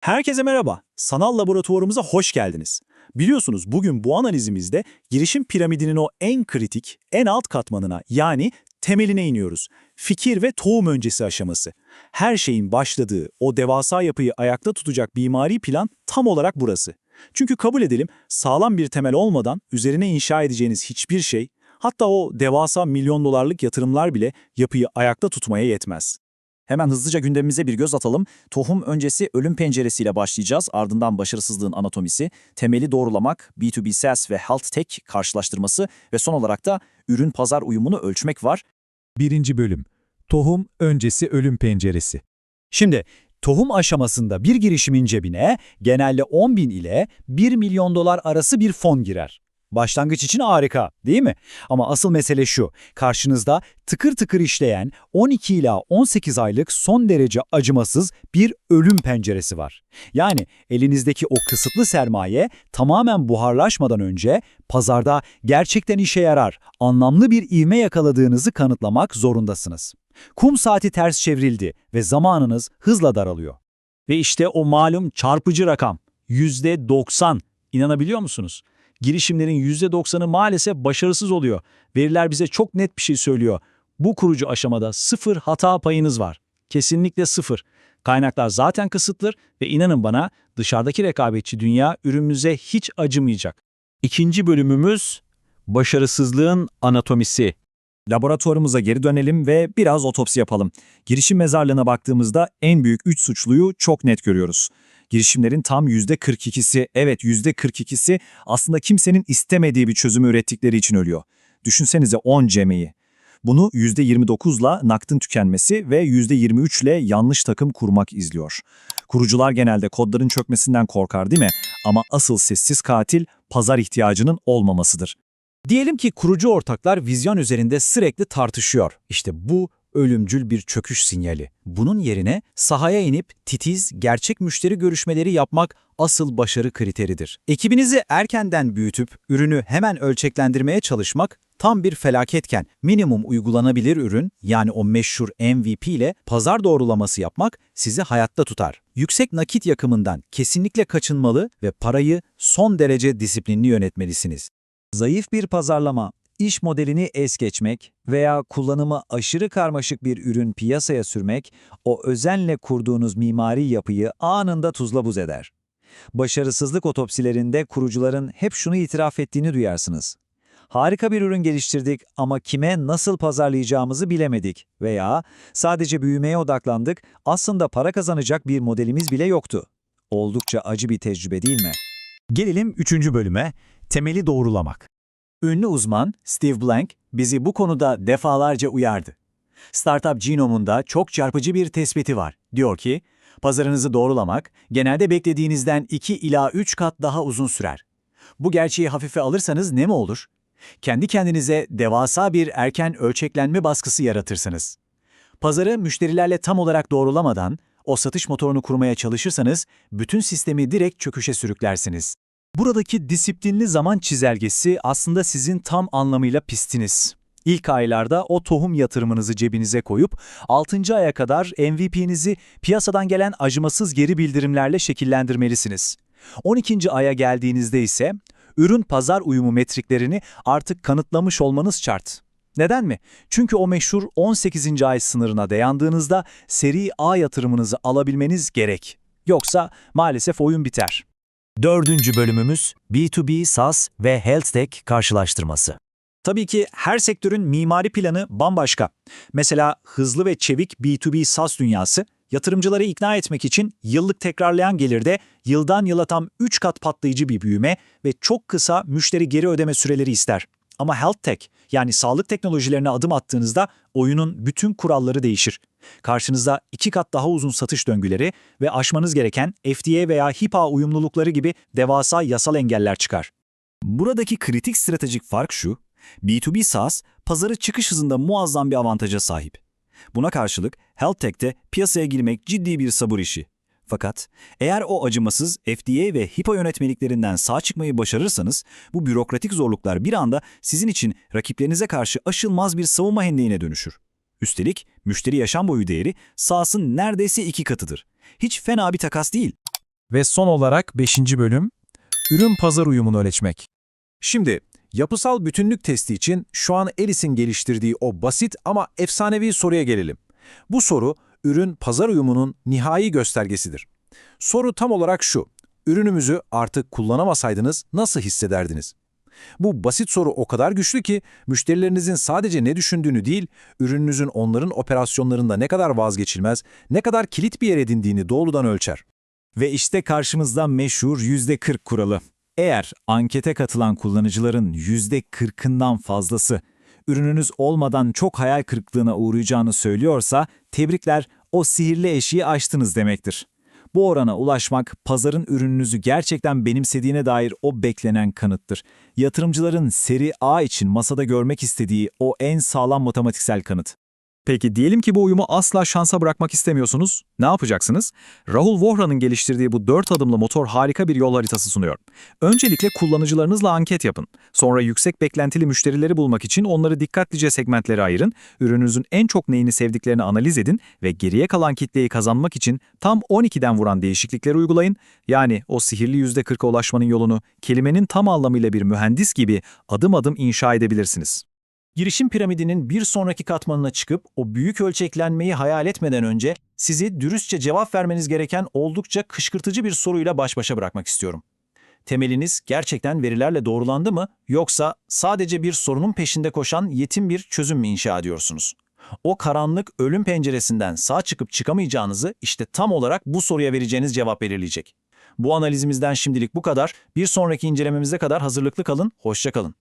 Herkese merhaba. Sanal laboratuvarımıza hoş geldiniz. Biliyorsunuz bugün bu analizimizde girişim piramidinin o en kritik, en alt katmanına yani temeline iniyoruz. Fikir ve tohum öncesi aşaması. Her şeyin başladığı o devasa yapıyı ayakta tutacak mimari plan tam olarak burası. Çünkü kabul edelim sağlam bir temel olmadan üzerine inşa edeceğiniz hiçbir şey, hatta o devasa milyon dolarlık yatırımlar bile yapıyı ayakta tutmaya yetmez. Hemen hızlıca gündemimize bir göz atalım. Tohum öncesi ölüm penceresiyle başlayacağız. Ardından başarısızlığın anatomisi, temeli doğrulamak, B2B SaaS ve Health Tech karşılaştırması ve son olarak da ürün pazar uyumunu ölçmek var. Birinci bölüm. Tohum öncesi ölüm penceresi. Şimdi tohum aşamasında bir girişimin cebine genelde 10.000 ile 1 milyon dolar arası bir fon girer. Başlangıç için harika, değil mi? Ama asıl mesele şu, karşınızda tıkır tıkır işleyen 12 ila 18 aylık son derece acımasız bir ölüm penceresi var. Yani elinizdeki o kısıtlı sermaye tamamen buharlaşmadan önce pazarda gerçekten işe yarar, anlamlı bir ivme yakaladığınızı kanıtlamak zorundasınız. Kum saati ters çevrildi ve zamanınız hızla daralıyor. Ve işte o malum çarpıcı rakam %90. İnanabiliyor musunuz? Girişimlerin %90'ı maalesef başarısız oluyor. Veriler bize çok net bir şey söylüyor. Bu kurucu aşamada sıfır hata payınız var. Kesinlikle sıfır. Kaynaklar zaten kısıtlı ve inanın bana dışarıdaki rekabetçi dünya ürünümüze hiç acımayacak. İkinci bölümümüz başarısızlığın anatomisi. Laboratuvarımıza geri dönelim ve biraz otopsi yapalım. Girişim mezarlığına baktığımızda en büyük 3 suçluyu çok net görüyoruz. Girişimlerin tam %42'si, evet %42'si aslında kimsenin istemediği bir çözümü ürettikleri için ölüyor. Düşünsenize 10 emeği. Bunu %29'la nakdin tükenmesi ve %23'le yanlış takım kurmak izliyor. Kurucular genelde kodların çökmesinden korkar değil mi? Ama asıl sessiz katil pazar ihtiyacının olmamasıdır. Diyelim ki kurucu ortaklar vizyon üzerinde sürekli tartışıyor. İşte bu ölümcül bir çöküş sinyali. Bunun yerine sahaya inip titiz, gerçek müşteri görüşmeleri yapmak asıl başarı kriteridir. Ekibinizi erkenden büyütüp ürünü hemen ölçeklendirmeye çalışmak tam bir felaketken minimum uygulanabilir ürün yani o meşhur MVP ile pazar doğrulaması yapmak sizi hayatta tutar. Yüksek nakit yakımından kesinlikle kaçınmalı ve parayı son derece disiplinli yönetmelisiniz. Zayıf bir pazarlama, iş modelini es geçmek veya kullanımı aşırı karmaşık bir ürün piyasaya sürmek, o özenle kurduğunuz mimari yapıyı anında tuzla buz eder. Başarısızlık otopsilerinde kurucuların hep şunu itiraf ettiğini duyarsınız. Harika bir ürün geliştirdik ama kime nasıl pazarlayacağımızı bilemedik veya sadece büyümeye odaklandık, aslında para kazanacak bir modelimiz bile yoktu. Oldukça acı bir tecrübe değil mi? Gelelim 3. bölüme. Temeli doğrulamak. Ünlü uzman Steve Blank bizi bu konuda defalarca uyardı. Startup Genome'unda çok çarpıcı bir tespiti var. Diyor ki, pazarınızı doğrulamak genelde beklediğinizden 2 ila 3 kat daha uzun sürer. Bu gerçeği hafife alırsanız ne mi olur? Kendi kendinize devasa bir erken ölçeklenme baskısı yaratırsınız. Pazarı müşterilerle tam olarak doğrulamadan o satış motorunu kurmaya çalışırsanız bütün sistemi direkt çöküşe sürüklersiniz. Buradaki disiplinli zaman çizelgesi aslında sizin tam anlamıyla pistiniz. İlk aylarda o tohum yatırımınızı cebinize koyup 6. aya kadar MVP'nizi piyasadan gelen acımasız geri bildirimlerle şekillendirmelisiniz. 12. aya geldiğinizde ise ürün pazar uyumu metriklerini artık kanıtlamış olmanız şart. Neden mi? Çünkü o meşhur 18. ay sınırına dayandığınızda seri A yatırımınızı alabilmeniz gerek. Yoksa maalesef oyun biter. 4. bölümümüz B2B SaaS ve Health Tech karşılaştırması. Tabii ki her sektörün mimari planı bambaşka. Mesela hızlı ve çevik B2B SaaS dünyası, yatırımcıları ikna etmek için yıllık tekrarlayan gelirde yıldan yıla tam 3 kat patlayıcı bir büyüme ve çok kısa müşteri geri ödeme süreleri ister. Ama Health Tech yani sağlık teknolojilerine adım attığınızda oyunun bütün kuralları değişir. Karşınıza 2 kat daha uzun satış döngüleri ve aşmanız gereken FDA veya HIPAA uyumlulukları gibi devasa yasal engeller çıkar. Buradaki kritik stratejik fark şu, B2B SaaS pazarı çıkış hızında muazzam bir avantaja sahip. Buna karşılık Health Tech'te piyasaya girmek ciddi bir sabır işi. Fakat eğer o acımasız FDA ve HIPAA yönetmeliklerinden sağ çıkmayı başarırsanız bu bürokratik zorluklar bir anda sizin için rakiplerinize karşı aşılmaz bir savunma hendeğine dönüşür. Üstelik müşteri yaşam boyu değeri SaaS'ın neredeyse 2 katıdır. Hiç fena bir takas değil. Ve son olarak 5. bölüm, ürün pazar uyumunu ölçmek. Şimdi yapısal bütünlük testi için şu an Alice'in geliştirdiği o basit ama efsanevi soruya gelelim. Bu soru ürün pazar uyumunun nihai göstergesidir. Soru tam olarak şu: ürünümüzü artık kullanamasaydınız nasıl hissederdiniz? Bu basit soru o kadar güçlü ki müşterilerinizin sadece ne düşündüğünü değil, ürününüzün onların operasyonlarında ne kadar vazgeçilmez, ne kadar kilit bir yer edindiğini doğrudan ölçer. Ve işte karşımızda meşhur %40 kuralı. Eğer ankete katılan kullanıcıların %40'ından fazlası ürününüz olmadan çok hayal kırıklığına uğrayacağını söylüyorsa, tebrikler, o sihirli eşiği aştınız demektir. Bu orana ulaşmak, pazarın ürününüzü gerçekten benimsediğine dair o beklenen kanıttır. Yatırımcıların seri A için masada görmek istediği o en sağlam matematiksel kanıt. Peki diyelim ki bu uyumu asla şansa bırakmak istemiyorsunuz. Ne yapacaksınız? Rahul Vohra'nın geliştirdiği bu 4 adımlı motor harika bir yol haritası sunuyor. Öncelikle kullanıcılarınızla anket yapın. Sonra yüksek beklentili müşterileri bulmak için onları dikkatlice segmentlere ayırın, ürününüzün en çok neyini sevdiklerini analiz edin ve geriye kalan kitleyi kazanmak için tam 12'den vuran değişiklikleri uygulayın. Yani o sihirli %40'a ulaşmanın yolunu kelimenin tam anlamıyla bir mühendis gibi adım adım inşa edebilirsiniz. Girişim piramidinin bir sonraki katmanına çıkıp o büyük ölçeklenmeyi hayal etmeden önce sizi dürüstçe cevap vermeniz gereken oldukça kışkırtıcı bir soruyla baş başa bırakmak istiyorum. Temeliniz gerçekten verilerle doğrulandı mı, yoksa sadece bir sorunun peşinde koşan yetim bir çözüm mü inşa ediyorsunuz? O karanlık ölüm penceresinden sağ çıkıp çıkamayacağınızı işte tam olarak bu soruya vereceğiniz cevap belirleyecek. Bu analizimizden şimdilik bu kadar. Bir sonraki incelememize kadar hazırlıklı kalın, hoşça kalın.